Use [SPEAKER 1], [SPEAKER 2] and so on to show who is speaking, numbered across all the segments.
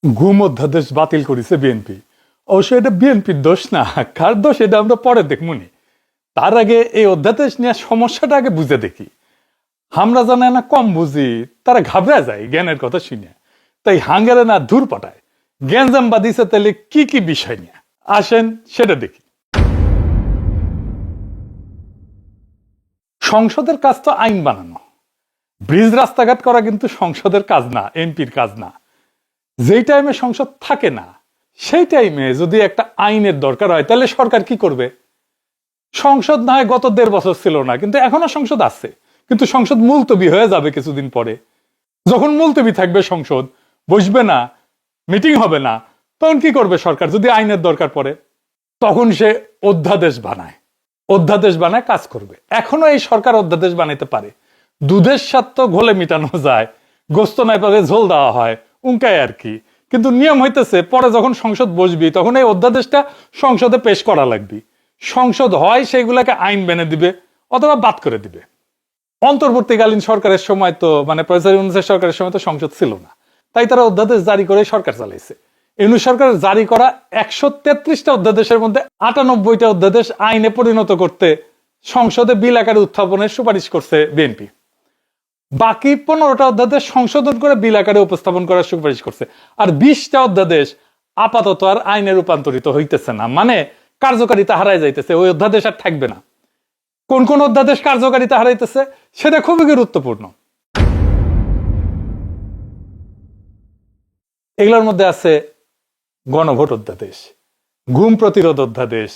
[SPEAKER 1] গুম অধ্যাদেশ বাতিল করেছে বিএনপি। অবশ্য এটা বিএনপির দোষ না, কার দোষ এটা আমরা পরে দেখমুনি। তার আগে এই অধ্যাদেশ নিয়ে সমস্যাটা আগে বুঝে দেখি। আমরা জানে না কম বুঝি, তারা ঘাবড়া যায় জ্ঞানের কথা শুনে, তাই হাঙ্গারে না ধূর পাঠায়। গ্যাঞ্জাম বাদিছে তাহলে কি কি বিষয় নিয়ে আসেন সেটা দেখি। সংসদের কাজ তো আইন বানানো, ব্রিজ রাস্তাঘাট করা কিন্তু সংসদের কাজ না, এমপির কাজ না। যেই টাইমে সংসদ থাকে না সেই টাইমে যদি একটা আইনের দরকার হয় তাহলে সরকার কি করবে? সংসদ না হয় গত 1.5 বছর ছিল না, কিন্তু এখনো সংসদ আছে, কিন্তু সংসদ মুলতবি হয়ে যাবে কিছুদিন পরে। যখন মুলতবি থাকবে, সংসদ বসবে না, মিটিং হবে না, তখন কি করবে সরকার? যদি আইনের দরকার পড়ে তখন সে অধ্যাদেশ বানায় কাজ করবে। এখনো এই সরকার অধ্যাদেশ বানাইতে পারে। দুধের স্বাদ তো ঘোলে মিটানো যায়, গোস্ত নাই পারে ঝোল দেওয়া হয়, উনকায় আর কি। কিন্তু নিয়ম হইতেছে পরে যখন সংসদ বসবি তখন এই অধ্যাদেশটা সংসদে পেশ করা লাগবে। সংসদ হয় সেইগুলাকে আইন বেনে দিবে অথবা বাদ করে দিবে। অন্তর্বর্তীকালীন সরকারের সময় তো প্রফেসর ইউনূসের সরকারের সময় তো সংসদ ছিল না, তাই তারা অধ্যাদেশ জারি করে সরকার চালাইছে। ইউনূস সরকার জারি করা 133টা অধ্যাদেশের মধ্যে 98টা অধ্যাদেশ আইনে পরিণত করতে সংসদে বিল আকারে উত্থাপনের সুপারিশ করছে বিএনপি। বাকি 15টা অধ্যাদেশ সংশোধন করে বিল আকারে উপস্থাপন করার সুপারিশ করছে। আর 20টা অধ্যাদেশ আপাতত আর আইনে রূপান্তরিত হইতেছে না, কার্যকারিতা হারাই যাইতেছে, ওই অধ্যাদেশ আর থাকবে না। কোন কোন অধ্যাদেশ কার্যকারিতা হারাইতেছে সেটা খুবই গুরুত্বপূর্ণ। এগুলোর মধ্যে আছে গণভোট অধ্যাদেশ, গুম প্রতিরোধ অধ্যাদেশ,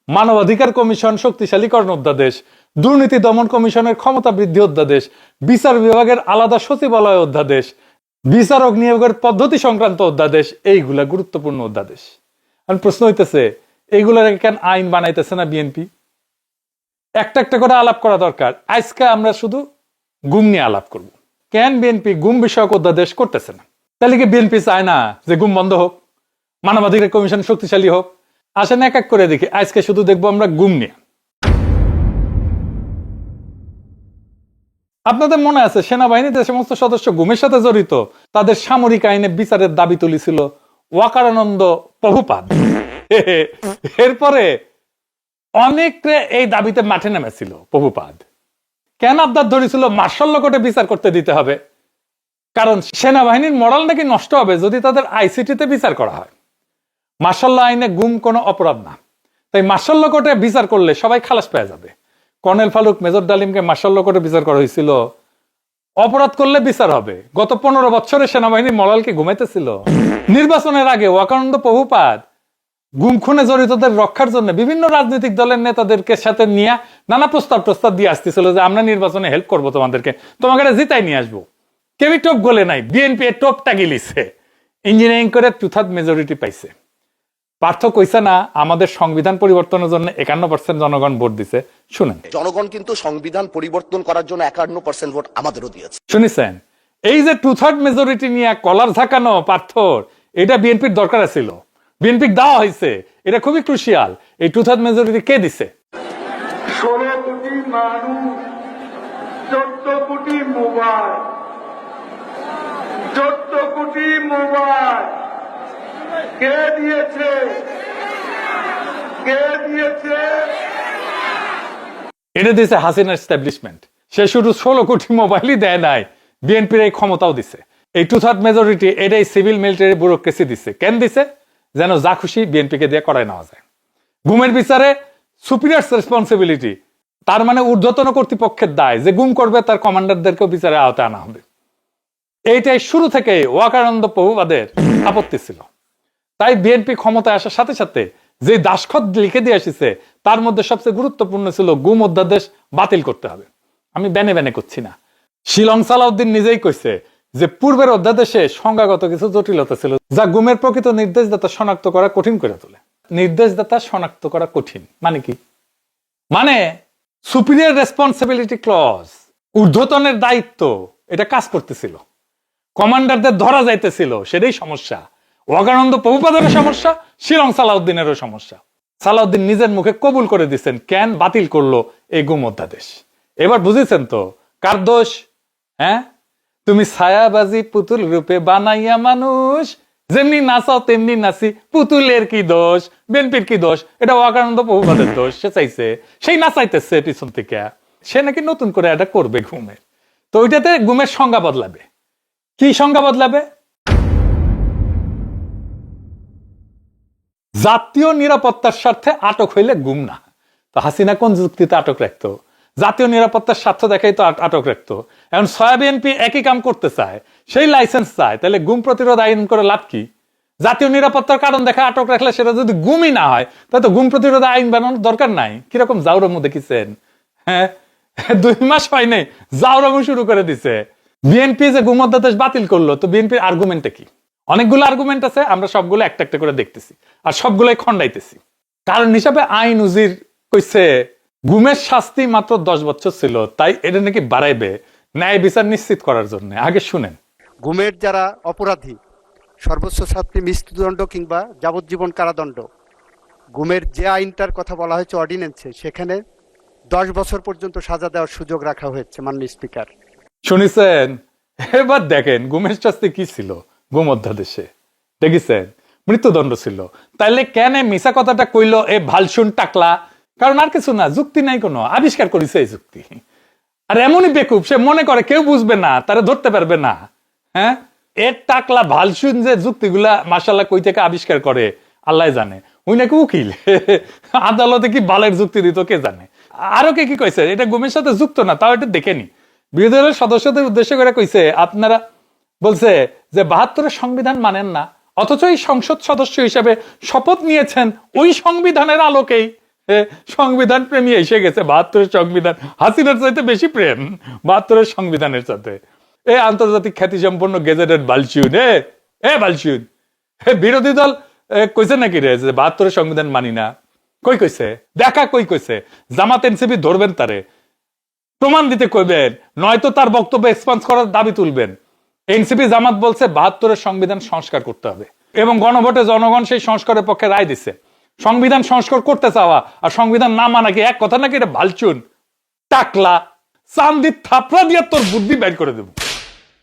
[SPEAKER 1] মানবাধিকার কমিশন শক্তিশালীকরণ অধ্যাদেশ, দুর্নীতি দমন কমিশনের ক্ষমতা বৃদ্ধি অধ্যাদেশ, বিচার বিভাগের আলাদা সচিবালয় অধ্যাদেশ, বিচারক নিয়োগের পদ্ধতি সংক্রান্ত অধ্যাদেশ। এইগুলা গুরুত্বপূর্ণ অধ্যাদেশ। এখন প্রশ্ন হইতেছে, এইগুলার কেন আইন বানাইতেছে না বিএনপি? একটা একটা করে আলাপ করা দরকার। আজকে আমরা শুধু গুম নিয়ে আলাপ করব। কেন বিএনপি গুম বিষয়ক অধ্যাদেশ করতেছে না? তাহলে কি বিএনপি চায় না যে গুম বন্ধ হোক, মানবাধিকার কমিশন শক্তিশালী হোক? আসেন এক এক করে দেখি। আজকে শুধু দেখবো আমরা গুম নিয়ে। আপনাদের মনে আছে সেনাবাহিনীতে যে সমস্ত সদস্য গুমের সাথে জড়িত তাদের সামরিক আইনে বিচারের দাবি তুলেছিল ওয়াকারানন্দ প্রভুপাদ। এরপরে অনেকে এই দাবিতে মাঠে নেমেছিল। প্রভুপাদ কেন আবদার ধরেছিল মার্শাল ল কোর্টে বিচার করতে দিতে হবে? কারণ সেনাবাহিনীর মরাল নাকি নষ্ট হবে যদি তাদের আইসিটিতে বিচার করা হয়। মার্শাল ল আইনে গুম কোনো অপরাধ না, তাই মার্শাল ল কোর্টে বিচার করলে সবাই খালাস পেয়ে যাবে। কর্নেল ফারুক, মেজর ডালিমকে মার্শাল ল কোর্টে বিচার করা হয়েছিল। অপরাধ করলে বিচার হবে। গত 15 বছরে সেনাবাহিনীর মরালকে ঘুমাইতেছিল। নির্বাচনের আগে ওয়াকানন্দ প্রভুপাদ গুম খুনে জড়িতদের রক্ষার জন্য বিভিন্ন রাজনৈতিক দলের নেতাদেরকে সাথে নিয়ে নানা প্রস্তাব দিয়ে আসতেছিল যে আমরা নির্বাচনে হেল্প করবো, তোমাকে জিতাই নিয়ে আসবো। কেউই টোপ গলে নাই, বিএনপি টোপটা গিলিছে, ইঞ্জিনিয়ারিং করে 2/3 মেজরিটি পাইছে। পার্থ কইছে না আমাদের সংবিধান পরিবর্তনের জন্য 51% জনগণ ভোট দিছে। শুনেন,
[SPEAKER 2] জনগণ কিন্তু সংবিধান পরিবর্তন করার জন্য 51% ভোট আমাদেরও দিয়েছে।
[SPEAKER 1] শুনেছেন? এই যে 2/3 মেজরিটি নিয়ে কলার ঝাঁকানো পার্থর, এটা বিএনপির দরকার ছিল, বিএনপির দেওয়া হয়েছে। এটা খুবই ক্রুশিয়াল। এই 2/3 মেজরিটি কে দিছে?
[SPEAKER 3] 16 কোটি মানুষ, 14 কোটি মোবাইল, 14 কোটি মোবাইল কে দিয়েছে?
[SPEAKER 1] এটা দিয়েছে হাসিনা এস্টাবলিশমেন্ট। সে শুধু 16 কোটি মোবাইলই দেয় নাই, বিএনপির এই ক্ষমতাও দিছে। এই 2/3 মেজরিটি এটাই সিভিল মিলিটারি ব্যুরোক্রেসি দিছে। কেন দিছে? যেন যা খুশি বিএনপিকে দিয়ে করায় নেওয়া যায়। গুমের বিচারে সুপিরিয়র রেসপন্সিবিলিটি, তার ঊর্ধ্বতন কর্তৃপক্ষের দায়, যে গুম করবে তার কমান্ডারদেরকেও বিচারের আওতায় আনা হবে। এইটাই শুরু থেকে ওয়াকানন্দ প্রভুপাদের আপত্তি ছিল। তাই বিএনপি ক্ষমতায় আসার সাথে সাথে যে দাসখত লিখে দিয়ে আসছে তার মধ্যে সবচেয়ে গুরুত্বপূর্ণ ছিল গুম অধ্যাদেশ বাতিল করতে হবে। আমি বেনে করছি না। শিলং সালাউদ্দিন নিজেই কইছে যে পূর্বের অধ্যাদেশে সংজ্ঞাগত কিছু জটিলতা ছিল যা গুমের প্রকৃত নির্দেশদাতা শনাক্ত করা কঠিন করে তোলে। নির্দেশদাতা শনাক্ত করা কঠিন মানে কি? সুপিরিয়র রেসপন্সিবিলিটি ক্লজ, ঊর্ধ্বতনের দায়িত্ব, এটা কাজ করতেছিল, কমান্ডারদের ধরা যাইতেছিল, সেটাই সমস্যা। ওয়াকানন্দ প্রভুপাদেরও সমস্যা, শিলং সালাউদ্দিনেরও সমস্যা। সালাউদ্দিন নিজের মুখে কবুল করে দিচ্ছেন কেন বাতিল করলো এই গুম অধ্যাদেশ। এবার বুঝেছেন তো কার দোষ? হ্যাঁ, তুমি ছায়াবাজি পুতুল রূপে বানাইয়া মানুষ যেমনি নাচাও তেমনি নাচি, পুতুলের কি দোষ, বিএনপির কি দোষ, এটা ওয়াকানন্দ প্রভুপাদের দোষ। সে চাইছে, সেই নাচাইতেছে পিছন থেকে। সে নাকি নতুন করে এটা করবে ঘুমের। তো ওইটাতে ঘুমের সংজ্ঞা বদলাবে। কি সংজ্ঞা বদলাবে? জাতীয় নিরাপত্তার স্বার্থে আটক হইলে গুম না। তো হাসিনা কোন যুক্তিতে আটক রাখতো? জাতীয় নিরাপত্তার স্বার্থ দেখাই তো আটক রাখতো। এখন বিএনপি একই কাম করতে চায়, সেই লাইসেন্স চায়, তাহলে গুম প্রতিরোধ আইন করে লাভ কি? জাতীয় নিরাপত্তার কারণ দেখা আটক রাখলে সেটা যদি গুমই না হয়, তাহলে তো গুম প্রতিরোধ আইন বানানোর দরকার নাই। কিরকম জাউরামু দেখেছেন? হ্যাঁ, 2 মাস হয় নাই জাউরামু শুরু করে দিছে। বিএনপি যে গুম অধ্যাদেশ বাতিল করলো, তো বিএনপির আর্গুমেন্টটা কি? অনেকগুলো আর্গুমেন্ট আছে, আমরা সবগুলো একটা একটা করে দেখতেছি আর সবগুলোই খন্ডাইতেছি। কারণ হিসাবে আইন উজির কইছে গুমের শাস্তি মাত্র 10 বছর ছিল, তাই এটা নাকি বাড়াইবে ন্যায় বিচার নিশ্চিত করার জন্য। আগে শুনেন।
[SPEAKER 4] গুমের যারা অপরাধী, সর্বোচ্চ শাস্তি মৃত্যুদণ্ড কিংবা যাবজ্জীবন কারাদণ্ড। গুমের যে আইনটার কথা বলা হয়েছে অর্ডিন্যান্সে, সেখানে 10 বছর পর্যন্ত সাজা দেওয়ার সুযোগ রাখা হয়েছে। মাননীয় স্পিকার,
[SPEAKER 1] শুনেছেন? এবার দেখেন গুমের শাস্তি কি ছিল গুম অধ্যাদেশে। দেখেছেন? মৃত্যুদণ্ড ছিল। তাইলে কেন মিশা কথাটা কইলো এ ভালসুন টাকলা? কারণ আর কিছু না, যুক্তি নাই, কোনো আবিষ্কার করেছে এই যুক্তি। আর এমনই বেকুব, সে মনে করে কেউ বুঝবে না, তারা ধরতে পারবে না। হ্যাঁ, এর টাকলা ভালসুন যে যুক্তিগুলা মাশাআল্লাহ কই থেকে আবিষ্কার করে আল্লাহ জানে। ওই নাকি উকিল, আদালতে কি বালের যুক্তি দিত কে জানে। আরো কে কি কইছে এটা গুমের সাথে যুক্ত না, তাও এটা দেখেনি। বিরোধী দলের সদস্যদের উদ্দেশ্য করে কইছে, আপনারা বলছে যে 72-এর সংবিধান মানেন না, অথচ এই সংসদ সদস্য হিসেবে শপথ নিয়েছেন ওই সংবিধানের আলোকেই। সংবিধান প্রেমী এসে গেছে। 72-এর সংবিধান হাসিনার চাইতে বেশি প্রেম 72-এর সংবিধানের সাথে। এ আন্তর্জাতিক খ্যাতি সম্পন্ন গেজেটেড বালচিউন, এ বালচিউন, বিরোধী দল কইছে নাকি রে যে 72-এর সংবিধান মানি না? কই কইছে? দেখা কই কইছে? জামাত এনসিপি ধরবেন তারে, প্রমাণ দিতে কইবেন, নয়তো তার বক্তব্য এক্সপান্স করার দাবি তুলবেন। এনসিপি জামাত বলছে 72-এর সংবিধান সংস্কার করতে হবে এবং গণভোটে জনগণ সেই সংস্কারের পক্ষে রায় দিছে। সংবিধান সংস্কার করতে চাওয়া আর সংবিধান না মানা কি এক কথা নাকি? এটা ভালচুন টাকলা, চান্দি থাপড়া দিয়ে তোর বুদ্ধি বের করে দেব।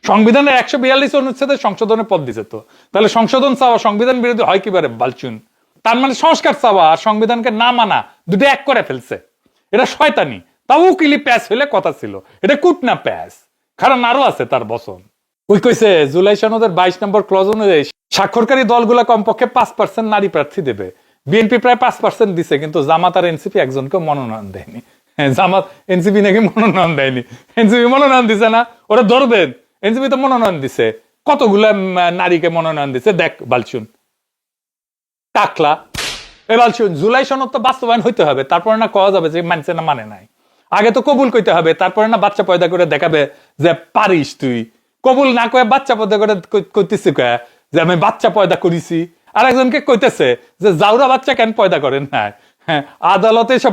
[SPEAKER 1] সংবিধানের 142 অনুচ্ছেদে সংশোধনের পদ দিছে, তো তাহলে সংশোধন চাওয়া সংবিধান বিরোধী হয় কিভাবে বালচুন? তার মানে সংস্কার চাওয়া আর সংবিধানকে না মানা দুটো এক করে ফেলছে। এটা শয়তানি। তাও উকিলি প্যাস হইলে কথা ছিল, এটা কুটনা প্যাস। কারণ আরো আছে তার বচন। ওই কইছে জুলাই সনদের 22 নম্বর ক্লজ অনুযায়ী স্বাক্ষরকারী দলগুলা কমপক্ষে 5% নারী প্রার্থী দেবে। বিএনপি প্রায় 5% দিছে, কিন্তু জামাত আর এনসিপি একজনকে মনোনয়ন দেয়নি। জামাত এনসিপি নাকি মনোনয়ন দেয়নি। এনসিপি মনোনয়ন দিছে না, ওরা ধরবেন। এনসিপি তো মনোনয়ন দিছে, কতগুলা নারীকে মনোনয়ন দিছে দেখ বালচুন টাকলা। এ বালচুন, জুলাই সনদ তো বাস্তবায়ন হইতে হবে, তারপরে না কওয়া যাবে যে মানছে না মানে নাই। আগে তো কবুল কইতে হবে, তারপরে না বাচ্চা পয়দা করে দেখাবে যে পারিস তুই। কবুল না কয়ে বাচ্চা পয়দা করে কইতেছি কয়ে যে আমি বাচ্চা পয়দা করেছি। আর একজনকে কইতেছে যে জাউরা বাচ্চা কেন পয়দা করেন না। হ্যাঁ, আদালতে সব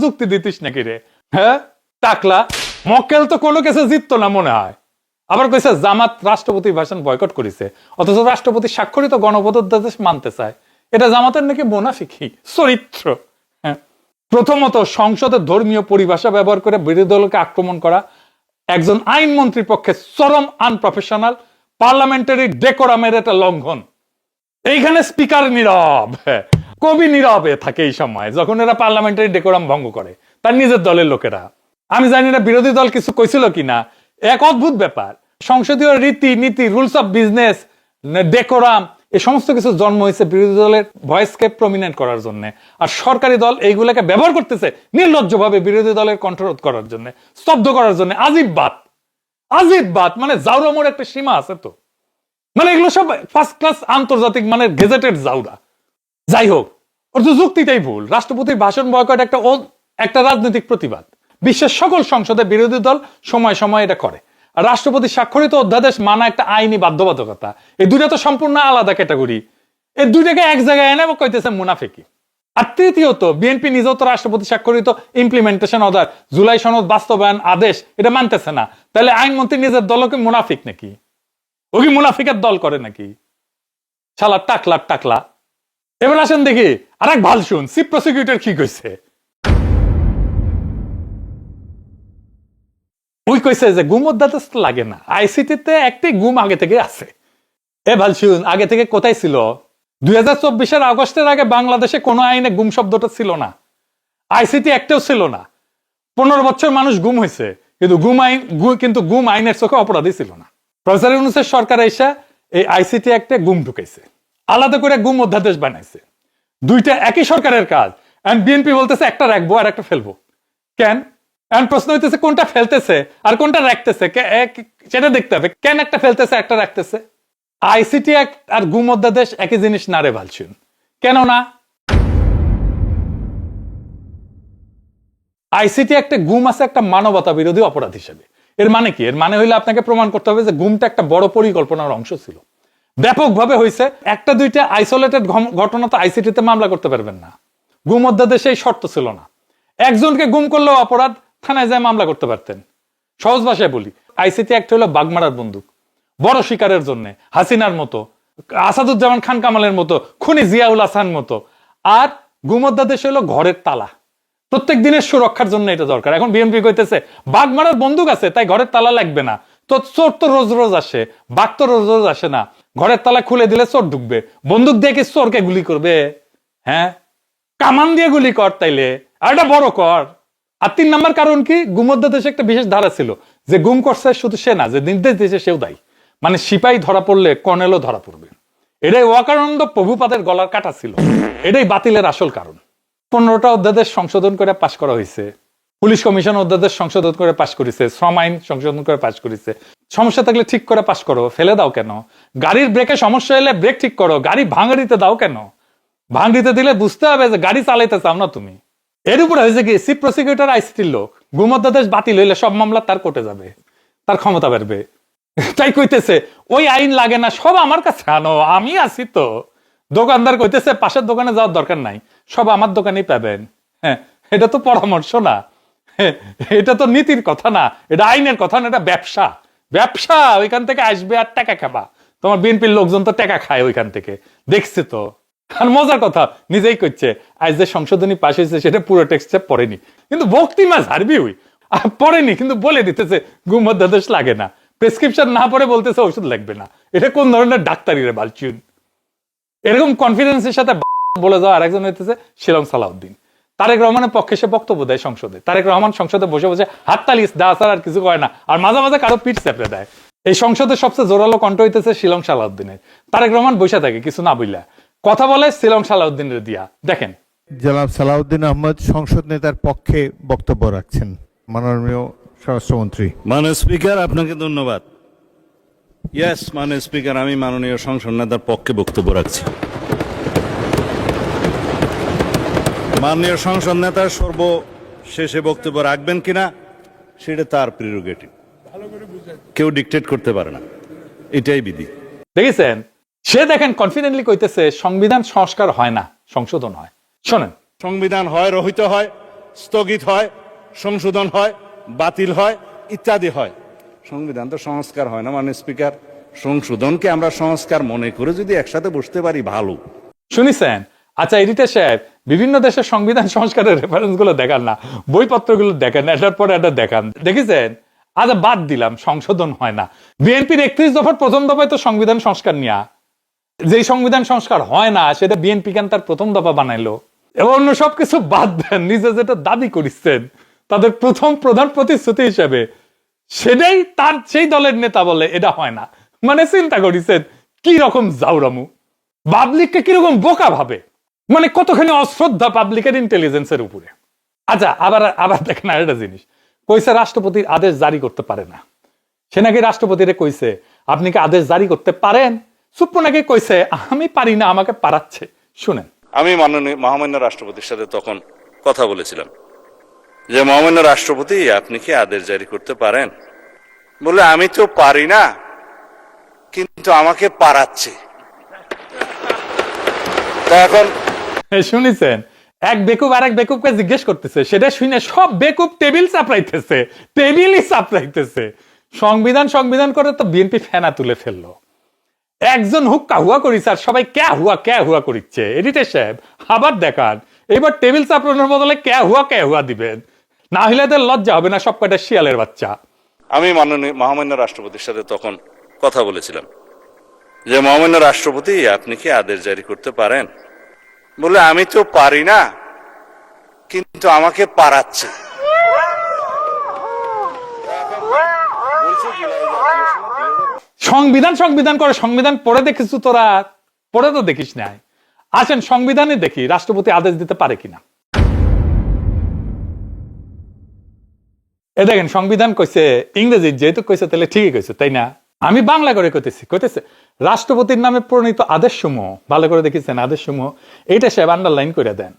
[SPEAKER 1] যুক্তি দিতিস নাকি রে? হ্যাঁ টাকলা, মক্কেল তো কোনো কিছু জিততো না মনে হয়। আবার কইছে জামাত রাষ্ট্রপতির ভাষণ বয়কট করেছে, অথচ রাষ্ট্রপতি স্বাক্ষরিত গণভোট অধ্যাদেশ মানতে চায়। এটা জামাতের নাকি মুনাফিকি চরিত্র। হ্যাঁ, প্রথমত সংসদে ধর্মীয় পরিভাষা ব্যবহার করে বিরোধী দলকে আক্রমণ করা একজন আইনমন্ত্রীর পক্ষে চরম আনপ্রফেশনাল, পার্লামেন্টারি ডেকোরামের একটা লঙ্ঘন। এইখানে স্পিকার নীরব, কবি নীরবে থাকে এই সময় যখন এরা পার্লামেন্টারি ডেকোরাম ভঙ্গ করে তার নিজের দলের লোকেরা। আমি জানি না বিরোধী দল কিছু কইছিল কিনা, এক অদ্ভুত ব্যাপার। সংসদীয় রীতি নীতি, রুলস অফ বিজনেস, ডেকোরাম, এই সমস্ত কিছু জন্ম হয়েছে বিরোধী দলের ভয়েসকে প্রমিনেন্ট করার জন্য। আর সরকারি দল এইগুলোকে ব্যবহার করতেছে নির্লজ্জভাবে বিরোধী দলের কণ্ঠরোধ করার জন্য, স্তব্ধ করার জন্য। আজিব বাত, আজিব বাত। মানে জাউরামোর একটা সীমা আছে তো। মানে এগুলো সব ফার্স্ট ক্লাস আন্তর্জাতিক মানে গেজেটেড জাউরা। যাই হোক, ওর তো যুক্তিটাই ভুল। রাষ্ট্রপতির ভাষণ বয়কট একটা রাজনৈতিক প্রতিবাদ। বিশ্বের সকল সংসদে বিরোধী দল সময় সময় এটা করে। আর রাষ্ট্রপতি স্বাক্ষরিত অধ্যাদেশ মানা একটা আইনি বাধ্যবাধকতা। এই দুইটা তো সম্পূর্ণ আলাদা ক্যাটাগরি। এই দুইটাকে এক জায়গায় এনে কইতেছে মুনাফিকি। আর তৃতীয়ত, বিএনপি নিজেও তো রাষ্ট্রপতি স্বাক্ষরিত ইমপ্লিমেন্টেশন অর্ডার, জুলাই সনদ বাস্তবায়ন আদেশ এটা মানতেছে না। তাহলে আইনমন্ত্রী নিজের দলকে মুনাফিক নাকি? ও কি মুনাফিকের দল করে নাকি? শালা টাকলা। এবার আসেন দেখি আরেক ভাল শুন চিফ প্রসিকিউটর কি কইছে। ওই কইছে যে গুম অধ্যাদেশ লাগে না, আইসিটিতে একটি গুম আগে থেকে আছে। এ ভালছুন আগে থেকে কোথায় ছিল? 2024 আগস্টের আগে বাংলাদেশে কোনো আইনে গুম শব্দটা ছিল না, আইসিটি একটাও ছিল না। 15 বছর মানুষ গুম হয়েছে, কিন্তু গুম আইনের চোখে অপরাধী ছিল না। প্রফেসর ইউনূসের সরকার এসে এই আইসিটি একটা গুম ঢুকাইছে, আলাদা করে গুম অধ্যাদেশ বানাইছে। দুইটা একই সরকারের কাজ। বিএনপি বলতেছে একটা রাখবো আর একটা ফেলবো। কেন? প্রশ্ন হইতেছে কোনটা ফেলতেছে আর কোনটা রাখতেছে সেটা দেখতে হবে। কেন একটা ফেলতেছে একটা রাখতেছে? আইসিটি অ্যাক্ট আর গুম অধ্যাদেশ একই জিনিস না রে ভালছুন। কেন না? আইসিটি একটা গুম আছে একটা মানবতা বিরোধী অপরাধ হিসেবে। এর মানে কি? এর মানে হইলে আপনাকে প্রমাণ করতে হবে যে গুমটা একটা বড় পরিকল্পনার অংশ ছিল, ব্যাপকভাবে হয়েছে। একটা দুইটা আইসোলেটেড ঘটনা তো আইসিটিতে মামলা করতে পারবেন না। গুম অধ্যাদেশে এই শর্ত ছিল না। একজনকে গুম করলেও অপরাধ, থানায় যায় মামলা করতে পারতেন। সহজ ভাষায় বলি, আইসিটি অ্যাক্ট হলো বাগমারার বন্দুক, বড় শিকারের জন্য, হাসিনার মতো, আসাদুজ্জামান খান কামালের মতো, খুনি জিয়াউল হাসান মতো। আর গুম অধ্যাদেশ হলো ঘরের তালা, প্রত্যেক দিনের সুরক্ষার জন্য এটা দরকার। এখন বিএনপি কইতেছে বাঘ মারার বন্দুক আছে তাই ঘরের তালা লাগবে না। তো চোর তো রোজ রোজ আসে, বাঘ তো রোজ রোজ আসে না। ঘরের তালা খুলে দিলে চোর ঢুকবে, বন্দুক দিয়ে কি চোরকে গুলি করবে? হ্যাঁ, কামান দিয়ে গুলি কর তাইলে, আর এটা বড় কর। আর 3 নম্বর কারণ কি, গুম অধ্যাদেশে একটা বিশেষ ধারা ছিল যে গুম করছে শুধু সে না, যে নির্দেশ দিয়েছে সেও দায়ী। মানে সিপাহী ধরা পড়লে কর্নেলও ধরা পড়বে। এটাই ওয়াকানন্দ প্রভুপাদের গলার কাটা ছিল। এটাই বাতিলের আসল কারণ। 15টা অধ্যাদেশ সংশোধন করে পাশ করা হয়েছে, পুলিশ কমিশন অধ্যাদেশ সংশোধন করে পাশ করেছে, শ্রম আইন সংশোধন করে পাশ করেছে। সমস্যা থাকলে ঠিক করে পাশ করো, ফেলে দাও কেন? গাড়ির ব্রেকে সমস্যা এলে ব্রেক ঠিক করো, গাড়ি ভাঙড়িতে দাও কেন? ভাঙড়িতে দিলে বুঝতে হবে যে গাড়ি চালাইতে চাও না তুমি। এর উপরে হয়েছে কি, চিফ প্রসিকিউটর আইসিটির লোক, গুম অধ্যাদেশ বাতিল হইলে সব মামলা তার কোর্টে যাবে, তার ক্ষমতা বাড়বে। তাই কইতেছে ওই আইন লাগে না, সব আমার কাছে আনো, আমি আছি তো। দোকানদার কইতেছে পাশের দোকানে যাওয়ার দরকার নাই, সব আমার দোকানেই পাবেন। হ্যাঁ, এটা তো পরামর্শ না, এটা তো নীতির কথা না, এটা আইনের কথা না, এটা ব্যবসা। ব্যবসা, ওইখান থেকে আসবে আর টাকা খাবা। তোমার বিএনপির লোকজন তো টাকা খায় ওইখান থেকে, দেখছি তো। আর মজার কথা, নিজেই করছে আজ যে সংশোধনী পাশ হয়েছে সেটা পুরো টেক্সটে পড়েনি, কিন্তু ভক্তিমা ঝাড়বি ওই পড়েনি, কিন্তু বলে দিতেছে গুম অধ্যাদেশ লাগে না। প্রেসক্রিপশন না পড়ে বলতেছে ওষুধ লাগবে না। এটা কোন ধরনের ডাক্তারি রে বালচুন? এরকম কনফিডেন্সের সাথে বলে যাওয়া আরেকজন হইতেছে শিলং সালাউদ্দিন। তারেক রহমানের পক্ষে সে বক্তব্য দেয় সংসদে। তারেক রহমান সংসদে বসে বসে হাততালি দেওয়া ছাড়া আর কিছু করে না, আর মাঝে মাঝে কারো পিঠ চেপড়ে দেয়। এই সংসদের সবচেয়ে জোরালো কণ্ঠ হইতেছে শিলং সালাউদ্দিনের। তারেক রহমান বসে থাকে কিছু না বললা, কথা বলে শিলং সালাউদ্দিনের দিয়া। দেখেন,
[SPEAKER 5] জনাব সালাউদ্দিন আহমদ সংসদ নেতার পক্ষে বক্তব্য রাখছেন। মাননীয় স্বরাষ্ট্রমন্ত্রী।
[SPEAKER 6] মাননীয় স্পিকার, আপনাকে ধন্যবাদ। ইয়েস, মাননীয় স্পিকার, আমি মাননীয় সংসদ নেতার পক্ষে বক্তব্য রাখছি। মাননীয় সংসদ নেতা সর্বশেষে বক্তব্য রাখবেন কিনা সেটা তার প্রিরোগেটিভ, কেউ ডিকটেট করতে পারে না, এটাই বিধি।
[SPEAKER 1] দেখেছেন? সে দেখেন কনফিডেন্টলি কইতেছে সংবিধান সংস্কার হয় না, সংশোধন হয়। শোনেন,
[SPEAKER 6] সংবিধান হয় রহিত হয়, স্থগিত হয়, সংশোধন হয়, বাতিল হয়, ইত্যাদি হয়। সংবিধান তো সংস্কার হয় না মাননীয় স্পিকার। সংশোধনকে আমরা সংস্কার মনে করে যদি একসাথে বসতে পারি ভালো।
[SPEAKER 1] শুনিছেন? আচ্ছা এডিটর সাহেব, বিভিন্ন দেশের সংবিধান সংস্কারের রেফারেন্স গুলো দেখান না, বইপত্রগুলো দেখেন, এটার পর এটা দেখান। দেখেছেন? আচ্ছা বাদ দিলাম সংশোধন হয় না, বিএনপির 31 দফার প্রথম দফায় তো সংবিধান সংস্কার নিয়া, যেই সংবিধান সংস্কার হয় না সেটা বিএনপি কেন তার প্রথম দফা বানাইলো? এবং অন্য সবকিছু বাদ দেন, নিজে যেটা দাবি করিচ্ছেন তাদের প্রথম প্রধান প্রতিশ্রুতি হিসেবে, সেটাই তার সেই দলের নেতা বলে এটা হয় না। মানে চিন্তা করিছেন কি রকম জাউরামু, পাবলিককে কিরকম বোকা ভাবে, মানে কতখানি অশ্রদ্ধা পাবলিকের ইন্টেলিজেন্সের উপরে। আচ্ছা আবার দেখেন আরেকটা জিনিস, কইছে রাষ্ট্রপতির আদেশ জারি করতে পারে না। সে নাকি রাষ্ট্রপতিরে কইছে আপনি কি আদেশ জারি করতে পারেন? সুপ্র নাকি কইছে আমি পারি না, আমাকে পারাচ্ছে। শুনেন,
[SPEAKER 6] আমি মহামান্য রাষ্ট্রপতির সাথে তখন কথা বলেছিলাম যে মহামান্য রাষ্ট্রপতি, আপনি কি আদেশ জারি করতে পারেন? বলে আমি তো পারি না, কিন্তু আমাকে পারাচ্ছে। তা এখন
[SPEAKER 1] শুনেছেন? এক বেকুব আর এক বেকুবকে জিজ্ঞেস করতেছে, সেটা শুনে সব বেকুব টেবিল চাপড়াইতেছে, টেবিলই চাপড়াইতেছে। সংবিধান করে তো বিএনপি ফেনা তুলে ফেললো। একজন হুক্কা হুয়া করিছে আর সবাই ক্যা হুয়া করিচ্ছে। এডিটর সাহেব আবার দেখান, এবার টেবিল চাপড়ানোর বদলে ক্যা হুয়া দিবেন, না হলে এদের লজ্জা হবে না সব কয়টা শিয়ালের বাচ্চা।
[SPEAKER 6] আমি মহামান্য রাষ্ট্রপতির সাথে তখন কথা বলেছিলাম যে মহামান্য রাষ্ট্রপতি আপনি কি আদেশ জারি করতে পারেন? বলে আমি তো পারি না, কিন্তু আমাকে পারাচ্ছে।
[SPEAKER 1] সংবিধান সংবিধান করে, সংবিধান পড়ে দেখিস তোরা? পড়ে তো দেখিস নাই। আসেন সংবিধানে দেখি রাষ্ট্রপতি আদেশ দিতে পারে কিনা। এ দেখেন সংবিধান কইছে, ইংরেজি যেহেতু কইছে তাহলে ঠিকই কইছে, তাই না? আমি বাংলা করে কইতেছে রাষ্ট্রপতির নামে প্রণীত আদেশসমূহ, ভালো করে দেখেছেন আদেশসমূহ, এইটা সে আন্ডারলাইন করে দেন।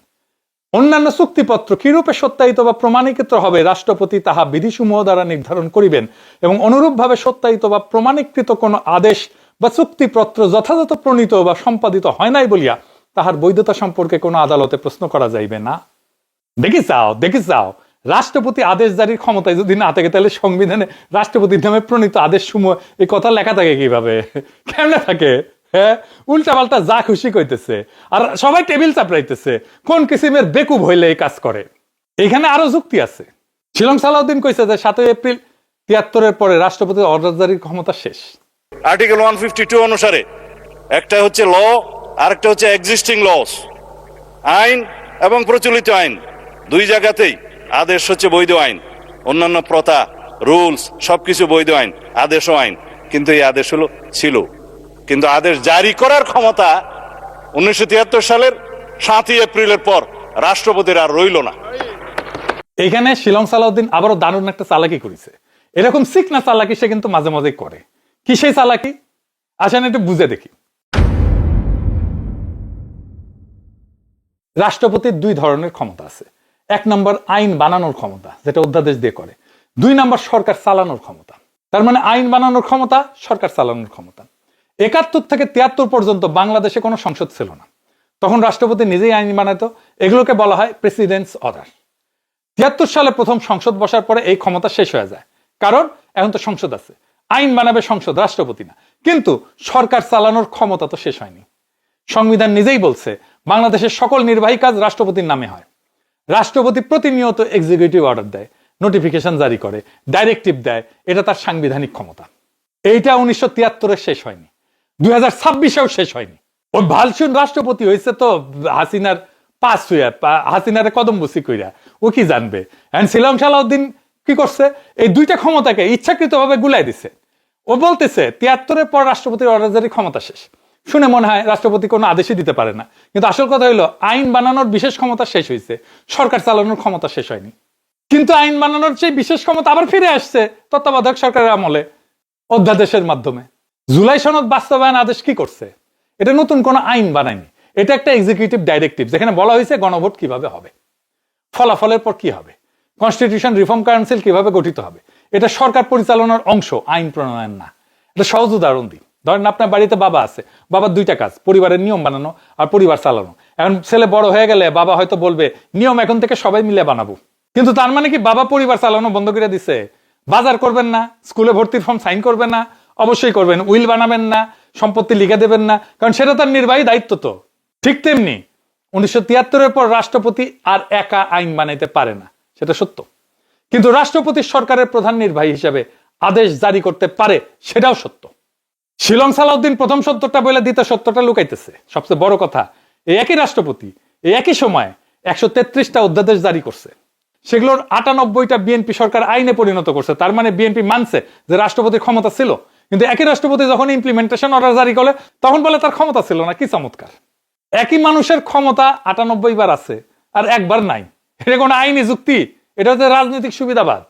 [SPEAKER 1] অন্যান্য চুক্তিপত্র কিরূপে সত্যায়িত বা প্রমাণীকৃত হবে রাষ্ট্রপতি তাহা বিধিসমূহ দ্বারা নির্ধারণ করিবেন, এবং অনুরূপভাবে সত্যায়িত বা প্রমাণীকৃত কোন আদেশ বা চুক্তিপত্র যথাযথ প্রণীত বা সম্পাদিত হয় নাই বলিয়া তাহার বৈধতা সম্পর্কে কোনো আদালতে প্রশ্ন করা যাইবে না। দেখি চাও রাষ্ট্রপতি আদেশ জারির ক্ষমতায় যদি না থাকে, তাহলে সংবিধানে রাষ্ট্রপতির নামে প্রণীত আদেশ সমূহ এই কথা লেখা থাকে কিভাবে? কেমনে থাকে? হ্যাঁ, উল্টা পাল্টা যা খুশি কইতেছে, আর সবাই টেবিল চাপড়াইতেছে। কোন কিসিমের বেকুব হইলে এই কাজ করে? এখানে আরো যুক্তি আছে। শিলং সালাউদ্দিন কইছে যে 7 এপ্রিল 73-এর পরে রাষ্ট্রপতির অর্ডার জারির ক্ষমতা শেষ।
[SPEAKER 6] আর্টিকেল 152 অনুসারে একটা হচ্ছে ল, আরেকটা হচ্ছে এক্সিস্টিং লস। আইন এবং প্রচলিত আইন দুই জায়গাতেই আদেশ হচ্ছে বৈধ আইন। অন্যান্য প্রথা, রুলস সবকিছু বৈধ আইন, আদেশও আইন। কিন্তু এই আদেশ ছিল, কিন্তু আদেশ জারি করার ক্ষমতা 1973 সালের 7 এপ্রিলের পর রাষ্ট্রপতির আর রইল না।
[SPEAKER 1] এখানে শিলং সালাউদ্দিন আবারও দারুণ একটা চালাকি করেছে। এরকম সিকনা চালাকি সে কিন্তু মাঝে মাঝে করে। কি সেই চালাকি? আসেন একটু বুঝে দেখি। রাষ্ট্রপতির 2 ধরনের ক্ষমতা আছে। 1 নম্বর আইন বানানোর ক্ষমতা, যেটা অধ্যাদেশ দিয়ে করে। 2 নম্বর সরকার চালানোর ক্ষমতা। তার মানে আইন বানানোর ক্ষমতা, সরকার চালানোর ক্ষমতা। 71 থেকে 73 পর্যন্ত বাংলাদেশে কোনো সংসদ ছিল না। তখন রাষ্ট্রপতি নিজেই আইন বানাতো। এগুলোকে বলা হয় প্রেসিডেন্টস অর্ডার। 73 সালে প্রথম সংসদ বসার পরে এই ক্ষমতা শেষ হয়ে যায়, কারণ এখন তো সংসদ আছে। আইন বানাবে সংসদ, রাষ্ট্রপতি না। কিন্তু সরকার চালানোর ক্ষমতা তো শেষ হয়নি। সংবিধান নিজেই বলছে বাংলাদেশের সকল নির্বাহী কাজ রাষ্ট্রপতির নামে হয়। রাষ্ট্রপতি প্রতিনিয়ত এক্সিকিউটিভ অর্ডার দেয়, নোটিফিকেশন জারি করে, ডাইরেক্টিভ দেয়। এটা তার সাংবিধানিক ক্ষমতা। এইটা 1973-এ শেষ হয়নি, 2026-এও শেষ হয়নি। ওই ভালসুন রাষ্ট্রপতি হয়েছে তো হাসিনার পাস হইয়া, হাসিনারে কদম বসি কইরা, ও কি জানবে? শিলং সালাউদ্দিন কি করছে? এই 2টা ক্ষমতাকে ইচ্ছাকৃতভাবে গুলাই দিছে। ও বলতেছে 73-এর পর রাষ্ট্রপতির অর্ডার জারির ক্ষমতা শেষ। শুনে মনে হয় রাষ্ট্রপতি কোনো আদেশই দিতে পারে না, কিন্তু আসল কথা হলো আইন বানানোর বিশেষ ক্ষমতা শেষ হয়েছে, সরকার চালানোর ক্ষমতা শেষ হয়নি। কিন্তু আইন বানানোর সেই বিশেষ ক্ষমতা আবার ফিরে আসছে তত্ত্বাবধায়ক সরকারের আমলে, অধ্যাদেশের মাধ্যমে। জুলাই সনদ বাস্তবায়ন আদেশ কি করছে? এটা নতুন কোনো আইন বানায়নি। এটা একটা এক্সিকিউটিভ ডাইরেক্টিভ, যেখানে বলা হয়েছে গণভোট কিভাবে হবে, ফলাফলের পর কি হবে, কনস্টিটিউশন রিফর্ম কাউন্সিল কিভাবে গঠিত হবে। এটা সরকার পরিচালনার অংশ, আইন প্রণয়ন না। এটা সহজ উদাহরণ দিই। ধরেন আপনার বাড়িতে বাবা আছে, বাবার 2টা কাজ, পরিবারের নিয়ম বানানো আর পরিবার চালানো। এখন ছেলে বড় হয়ে গেলে বাবা হয়তো বলবে নিয়ম এখন থেকে সবাই মিলে বানাবো। কিন্তু তার মানে কি বাবা পরিবার চালানো বন্ধ করে দিছে? বাজার করবেন না, স্কুলে ভর্তির ফর্ম সাইন করবেন না? অবশ্যই করবেন। উইল বানাবেন না, সম্পত্তি লিখে দেবেন না, কারণ সেটা তার নির্বাহী দায়িত্ব। তো ঠিক তেমনি 1973-এর পর রাষ্ট্রপতি আর একা আইন বানাইতে পারে না, সেটা সত্য। কিন্তু রাষ্ট্রপতি সরকারের প্রধান নির্বাহী হিসেবে আদেশ জারি করতে পারে, সেটাও সত্য। শিলং সালাউদ্দিন প্রথম সত্যটা বলে দ্বিতীয় সত্যটা লুকাইতেছে। সবচেয়ে বড় কথা, এই একই রাষ্ট্রপতি এই একই সময় 133টা অধ্যাদেশ জারি করছে। সেগুলোর 98টা বিএনপি সরকার আইনে পরিণত করছে। তার মানে বিএনপি মানছে যে রাষ্ট্রপতির ক্ষমতা ছিল, কিন্তু একই রাষ্ট্রপতি যখন ইমপ্লিমেন্টেশন অর্ডার জারি করে তখন বলে তার ক্ষমতা ছিল না। কি চমৎকার! একই মানুষের ক্ষমতা 98 বার আছে আর একবার নাই। এটা কোনো আইনি যুক্তি? এটা হচ্ছে রাজনৈতিক সুবিধাবাদ,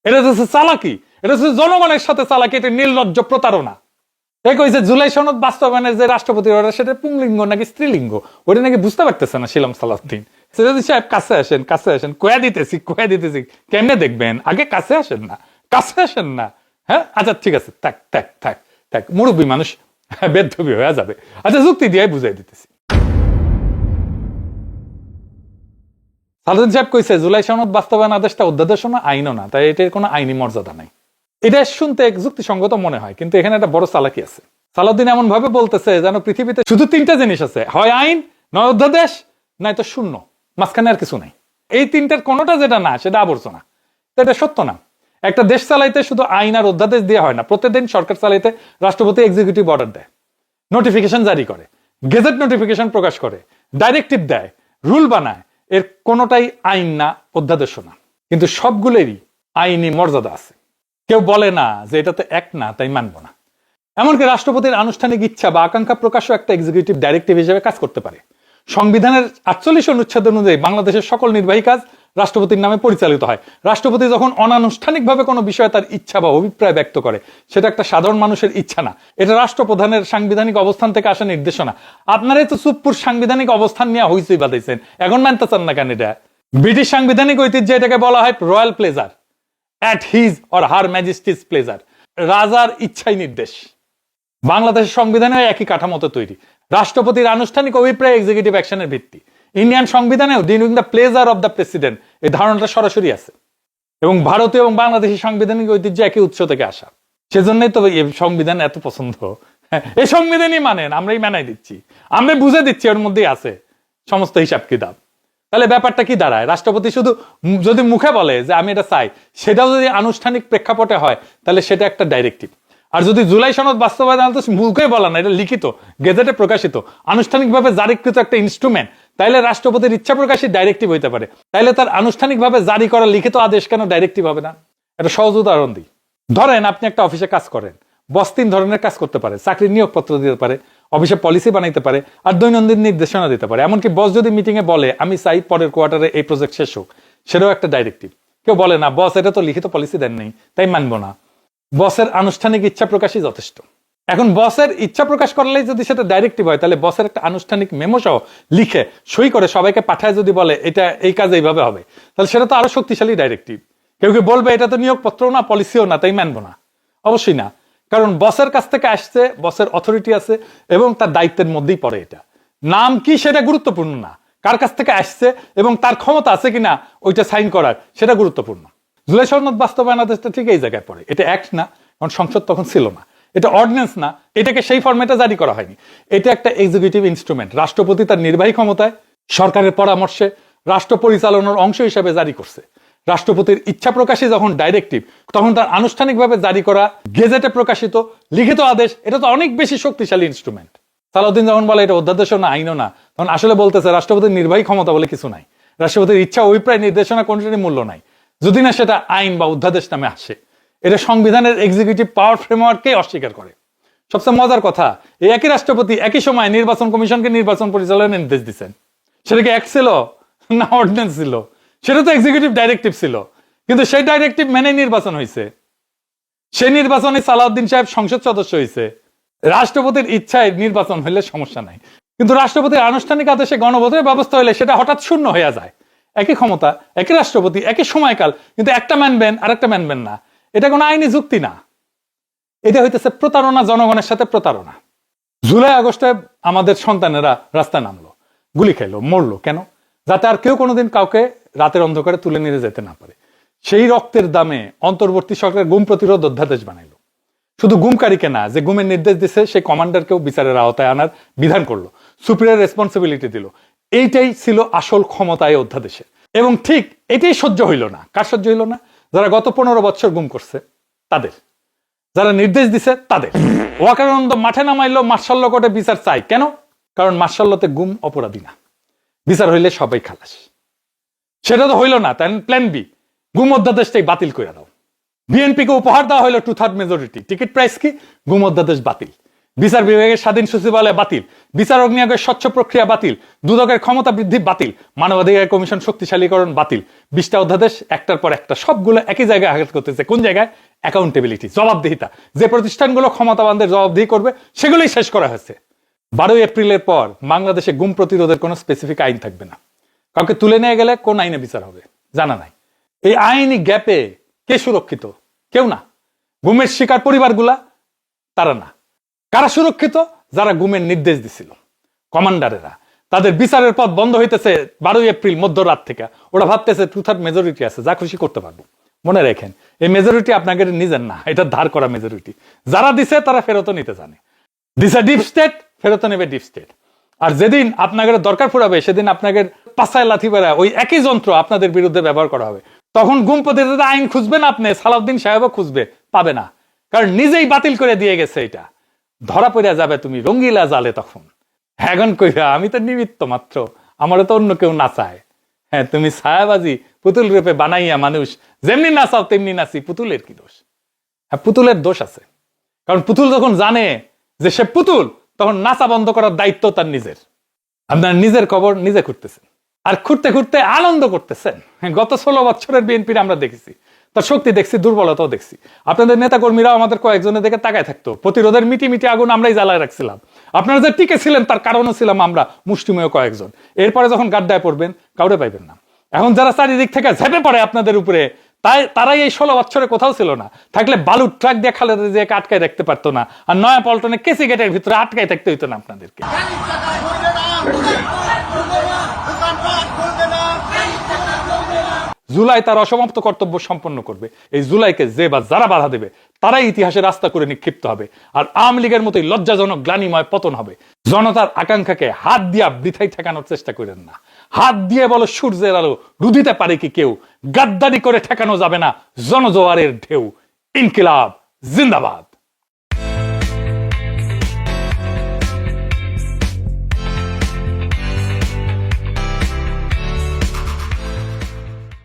[SPEAKER 1] এটা হচ্ছে চালাকি, এটা হচ্ছে জনগণের সাথে চালাকি, এটা নির্লজ্জ প্রতারণা। এই কইছে জুলাই সনদ বাস্তবায়নের যে রাষ্ট্রপতির অর্ডার, সেটা পুংলিঙ্গ নাকি স্ত্রীলিঙ্গ, ওটা নাকি বুঝতে পারতেছে না শিলং সালাউদ্দিন। সাহেব কাছে আসেন, কয়া দিতেছি। কেমনে দেখবেন? আগে কাছে আসেন না। হ্যাঁ, আচ্ছা ঠিক আছে, থাক, মুরব্বী মানুষ, বেদবি হয়ে যাবে। আচ্ছা, যুক্তি দিয়ে বুঝাই দিতেছি। সালাউদ্দিন সাহেব কইছে জুলাই সনদ বাস্তবায়ন আদেশটা অধ্যাদেশও না, আইনও না, তাই এটার কোনো আইনি মর্যাদা নাই। এটা শুনতে যুক্তিসঙ্গত মনে হয়, কিন্তু এখানে একটা বড় চালাকি আছে। সালাউদ্দিন এমন ভাবে বলতেছে যেন পৃথিবীতে শুধু 3টা জিনিস আছে, হয় আইন, নয় অধ্যাদেশ, নয় তো শূন্য, মাঝখানে আর কিছু নাই। এই 3টার কোনোটা যেটা না, সেটা আবর্জনা। এটা সত্য না। একটা দেশ চালাইতে শুধু আইন আর অধ্যাদেশ দিয়ে হয় না। প্রত্যেকদিন সরকার চালাইতে রাষ্ট্রপতি এক্সিকিউটিভ অর্ডার দেয়। নোটিফিকেশন জারি করে, গেজেট নোটিফিকেশন প্রকাশ করে, ডাইরেক্টিভ দেয়, রুল বানায়, এর কোনোটাই আইন না, অধ্যাদেশও না। কিন্তু সবগুলোরই আইনি মর্যাদা আছে। কেউ বলে না যে এটাতে এক না, তাই মানব না। এমনকি রাষ্ট্রপতির আনুষ্ঠানিক ইচ্ছা বা আকাঙ্ক্ষা প্রকাশও একটা এক্সিকিউটিভ ডাইরেক্টিভ হিসেবে কাজ করতে পারে। সংবিধানের 48 অনুচ্ছেদ অনুযায়ী বাংলাদেশের সকল নির্বাহী কাজ রাষ্ট্রপতির নামে পরিচালিত হয়। রাষ্ট্রপতি যখন অনানুষ্ঠানিকভাবে কোনো বিষয়ে তার ইচ্ছা বা অভিপ্রায় ব্যক্ত করে, সেটা একটা সাধারণ মানুষের ইচ্ছা না, এটা রাষ্ট্রপ্রধানের সাংবিধানিক অবস্থান থেকে আসা নির্দেশনা। আপনারাই তো চুপ্পুর সাংবিধানিক অবস্থান নিয়ে হইচই বাঁধাইছেন, এখন মানতে চান না কেন? এটা ব্রিটিশ সাংবিধানিক ঐতিহ্যে এটাকে বলা হয় royal pleasure, at his or her majesty's pleasure, রাজার ইচ্ছাই নির্দেশ। বাংলাদেশের সংবিধানে একই কাঠামোতে তৈরি, রাষ্ট্রপতির আনুষ্ঠানিক অভিপ্রায় এক্সিকিউটিভ অ্যাকশনের ভিত্তি। ইন্ডিয়ান সংবিধানেও during the pleasure of the president এই ধারণাটা সরাসরি আছে, এবং ভারতীয় এবং বাংলাদেশি সাংবিধানিক ঐতিহ্য একই উৎস থেকে আসা। সেজন্যই তো এই সংবিধান এত পছন্দ। এই সংবিধানই মানেন, আমরাই মানাই দিচ্ছি, আমরা বুঝে দিচ্ছি, ওর মধ্যেই আছে সমস্ত হিসাব কিতাব। তাহলে ব্যাপারটা কি দাঁড়ায়? রাষ্ট্রপতি শুধু যদি মুখে বলে যে আমি এটা চাই, সেটাও যদি আনুষ্ঠানিক প্রেক্ষাপটে হয়, তাহলে সেটা একটা ডাইরেক্টিভ। আর যদি জুলাই সনদ বাস্তবায়ন, তো মুখে বলা না, এটা লিখিত, গেজেটে প্রকাশিত, আনুষ্ঠানিকভাবে জারিকৃত একটা ইনস্ট্রুমেন্ট, তাইলে রাষ্ট্রপতির ইচ্ছা প্রকাশী ডাইরেক্টিভ হইতে পারে। তাইলে তার আনুষ্ঠানিকভাবে জারি করা লিখিত আদেশ কেন ডাইরেক্টিভ হবে না? একটা সহজ উদাহরণ দিই। ধরেন আপনি একটা অফিসে কাজ করেন, বস 3 ধরনের কাজ করতে পারে। চাকরির নিয়োগপত্র দিতে পারে, অফিসে পলিসি বানাইতে পারে, আর দৈনন্দিন নির্দেশনা দিতে পারে। এমনকি বস যদি মিটিং এ বলে আমি চাই পরের কোয়ার্টারে এই প্রজেক্ট শেষ হোক, সেটাও একটা ডাইরেক্টিভ। কেউ বলে না বস এটা তো লিখিত পলিসি দেন নেই, তাই মানবো না। বসের আনুষ্ঠানিক ইচ্ছা প্রকাশই যথেষ্ট। এখন বসের ইচ্ছা প্রকাশ করলেই যদি সেটা ডাইরেক্টিভ হয়, তাহলে বসের একটা আনুষ্ঠানিক মেমো সহ লিখে সই করে সবাইকে পাঠায় যদি বলে এটা এই কাজ এইভাবে হবে, তাহলে সেটা তো আরো শক্তিশালী ডাইরেক্টিভ। কেউ কেউ বলবে এটা তো নিয়োগপত্রও না, পলিসিও না, তাই মানবো না। অবশ্যই না, কারণ বসের কাছ থেকে আসছে, বসের অথরিটি আছে এবং তার দায়িত্বের মধ্যেই পড়ে। এটা নাম কি সেটা গুরুত্বপূর্ণ না, কার কাছ থেকে আসছে এবং তার ক্ষমতা আছে কিনা ওইটা সাইন করার, সেটা গুরুত্বপূর্ণ। জুলাই সনদ বাস্তবায়ন আদেশটা ঠিক এই জায়গায় পড়ে। এটা অ্যাক্ট না, কারণ সংসদ তখন ছিল না। এটা অর্ডিন্যান্স না, এটাকে সেই ফরম্যাটে জারি করা হয়নি। এটা একটা এক্সিকিউটিভ ইনস্ট্রুমেন্ট, রাষ্ট্রপতি তার নির্বাহী ক্ষমতায় সরকারের পরামর্শে রাষ্ট্র পরিচালনার অংশ হিসেবে জারি করছে। রাষ্ট্রপতির ইচ্ছা প্রকাশী যখন ডাইরেক্টিভ, তখন তার আনুষ্ঠানিকভাবে জারি করা গেজেটে প্রকাশিত লিখিত আদেশ, এটা তো অনেক বেশি শক্তিশালী ইনস্ট্রুমেন্ট। সালাউদ্দিন যখন বলে এটা অধ্যাদেশও না, আইনও না, তখন আসলে বলতেছে রাষ্ট্রপতির নির্বাহী ক্ষমতা বলে কিছু নাই, রাষ্ট্রপতির ইচ্ছা অভিপ্রায় নির্দেশনা কোনটারই মূল্য নাই, যদি না সেটা আইন বা অধ্যাদেশ নামে আসে। এটা সংবিধানের এক্সিকিউটিভ পাওয়ার ফ্রেমওয়ার্ককে অস্বীকার করে। সবচেয়ে মজার কথা, এই একই রাষ্ট্রপতি একই সময় নির্বাচন কমিশনকে নির্বাচন পরিচালনার নির্দেশ দিচ্ছেন। সেটা কি অ্যাক্ট ছিল না অর্ডিন্যান্স ছিল? সেটা তো এক্সিকিউটিভ ডাইরেক্টিভ ছিল, কিন্তু সেই ডাইরেক্টিভ মেনে নির্বাচন হয়েছে। সেই নির্বাচনে সালাউদ্দিন সাহেব সংসদ সদস্য হয়েছে। রাষ্ট্রপতির ইচ্ছায় নির্বাচন হইলে সমস্যা নাই, কিন্তু রাষ্ট্রপতির আনুষ্ঠানিক আদেশে গণভোটের ব্যবস্থা হইলে সেটা হঠাৎ শূন্য হয়ে যায়। একই ক্ষমতা, একই রাষ্ট্রপতি, একই সময়কাল, কিন্তু একটা মানবেন আর একটা মানবেন না। এটা কোনো আইনি যুক্তি না, এটা হইতেছে প্রতারণা, জনগণের সাথে প্রতারণা। জুলাই আগস্টে আমাদের সন্তানেরা রাস্তায় নামলো, গুলি খেলো, মরলো কেন? যাতে আর কেউ কোনোদিন কাউকে রাতের অন্ধকারে তুলে নিয়ে যেতে না পারে। সেই রক্তের দামে অন্তর্বর্তী সরকার গুম প্রতিরোধ অধ্যাদেশ বানাইলো। শুধু গুমকারীকে না, যে গুমের নির্দেশ দিচ্ছে সেই কমান্ডারকেও বিচারের আওতায় আনার বিধান করলো, সুপিরিয়র রেসপন্সিবিলিটি দিল। এইটাই ছিল আসল ক্ষমতা এই অধ্যাদেশে। এবং ঠিক এটাই সহ্য হইল না। কার সহ্য হইল না? যারা গত 15 বছর গুম করছে তাদের, যারা নির্দেশ দিছে তাদের। ওয়াকারানন্দ মাঠে নামাইলো, মার্শাল ল কোর্টে বিচার চাই কেন? কারণ মার্শাল লতে গুম অপরাধী না, বিচার হইলে সবাই খালাস। সেটা তো হইল না, তাই প্ল্যান বি, গুম অধ্যাদেশটাই বাতিল করে দাও। বিএনপিকে উপহার দেওয়া হইলো 2/3 মেজরিটি, টিকিট প্রাইস কি? গুম অধ্যাদেশ বাতিল। বিচার বিভাগের স্বাধীন সচিবালয় বাতিল, বিচারক নিয়োগের স্বচ্ছ প্রক্রিয়া বাতিল, দুদকের ক্ষমতা বৃদ্ধি বাতিল, মানবাধিকার কমিশন শক্তিশালীকরণ বাতিল। 20টা অধ্যাদেশ একটার পর একটা, সবগুলো একই জায়গায় আঘাত করতেছে। কোন জায়গায়? অ্যাকাউন্টেবিলিটি, জবাবদিহিতা। যে প্রতিষ্ঠানগুলো ক্ষমতাবানদের জবাবদিহি করবে সেগুলোই শেষ করা হয়েছে। 12 এপ্রিলের পর বাংলাদেশে গুম প্রতিরোধের কোনো স্পেসিফিক আইন থাকবে না। কাউকে তুলে নিয়ে গেলে কোন আইনে বিচার হবে জানা নাই। এই আইনি গ্যাপে কে সুরক্ষিত? কেউ না। গুমের শিকার পরিবারগুলা, তারা না। কারা সুরক্ষিত? যারা গুমের নির্দেশ দিছিল, কমান্ডারেরা। তাদের বিচারের পথ বন্ধ হইতেছে 12 এপ্রিল মধ্যরাত থেকে। ওরা ভাবতেছে 2/3 মেজরিটি আছে, যা খুশি করতে পারবো। মনে রাখেন, এই মেজরিটি আপনাদের নিজের না, এটা ধার করা মেজরিটি। যারা দিছে তারা ফেরত নিতে জানে। দিছে ডিপ স্টেট, ফেরত নেবে ডিপ স্টেট। আর যেদিন আপনাদের দরকার ফুরাবে, সেদিন আপনাদের পাছায় লাথি বেড়া ওই একই যন্ত্র আপনাদের বিরুদ্ধে ব্যবহার করা হবে। তখন গুম প্রতিরোধ আইন খুঁজবেন আপনি, সালাউদ্দিন সাহেবও খুঁজবে, পাবে না। কারণ নিজেই বাতিল করে দিয়ে গেছে। এটা ধরা পড়ে যাবে তুমি রঙ্গিলা জালে তখন। এখন কইরা আমি তো নিমিত্ত মাত্র, আমারও তো অন্য কেউ নাচায়। হ্যাঁ, তুমি ছায়াবাজি পুতুল রূপে বানাইয়া মানুষ যেমনি নাচাও তেমনি নাচি, পুতুলের কি দোষ? হ্যাঁ, পুতুলের দোষ আছে, কারণ পুতুল যখন জানে যে সে পুতুল, তখন নাচা বন্ধ করার দায়িত্ব তার নিজের। আপনার নিজের কবর নিজে খুঁড়তেছেন, আর খুঁড়তে খুঁড়তে আনন্দ করতেছেন। গত 16 বছরের বিএনপির আমরা দেখেছি, তার শক্তি দেখছি, দুর্বলতাও দেখছি। আপনাদের নেতা কর্মীরাও আমাদের কয়েকজনের দিকে তাকায় থাকতো। প্রতিরোধের মিটি মিটি আগুন আমরাই জ্বালায় রাখছিলাম। আপনারা যে টিকে ছিলেন তার কারণও ছিলাম আমরা মুষ্টিমেয় কয়েকজন। এরপরে যখন গাড্ডায় পড়বেন, কাউরে পাইবেন না। এখন যারা চারিদিক থেকে ঝেপে পড়ে আপনাদের উপরে, তারাই এই 16 বছরে কোথাও ছিল না। থাকলে বালুর ট্রাক দিয়ে খালেদা জিয়াকে আটকায় রাখতে পারতো না, আর নয়া পল্টনে কেসি গেটের ভিতরে আটকায় থাকতে হইতো না আপনাদেরকে। জুলাই তার অসমাপ্ত কর্তব্য সম্পন্ন করবে। এই জুলাইকে যে বা যারা বাধা দেবে, তারাই ইতিহাসে রাস্তা করে নিক্ষিপ্ত হবে। আর আওয়ামী লীগের মতোই লজ্জাজনক গ্লানিময় পতন হবে। জনতার আকাঙ্ক্ষাকে হাত দিয়া বৃথায় ঠেকানোর চেষ্টা করেন না। হাত দিয়ে বলো সূর্যের আলো রুধিতে পারে কি কেউ? গাদ্দারি করে ঠেকানো যাবে না জনজোয়ারের ঢেউ। ইনকিলাব জিন্দাবাদ।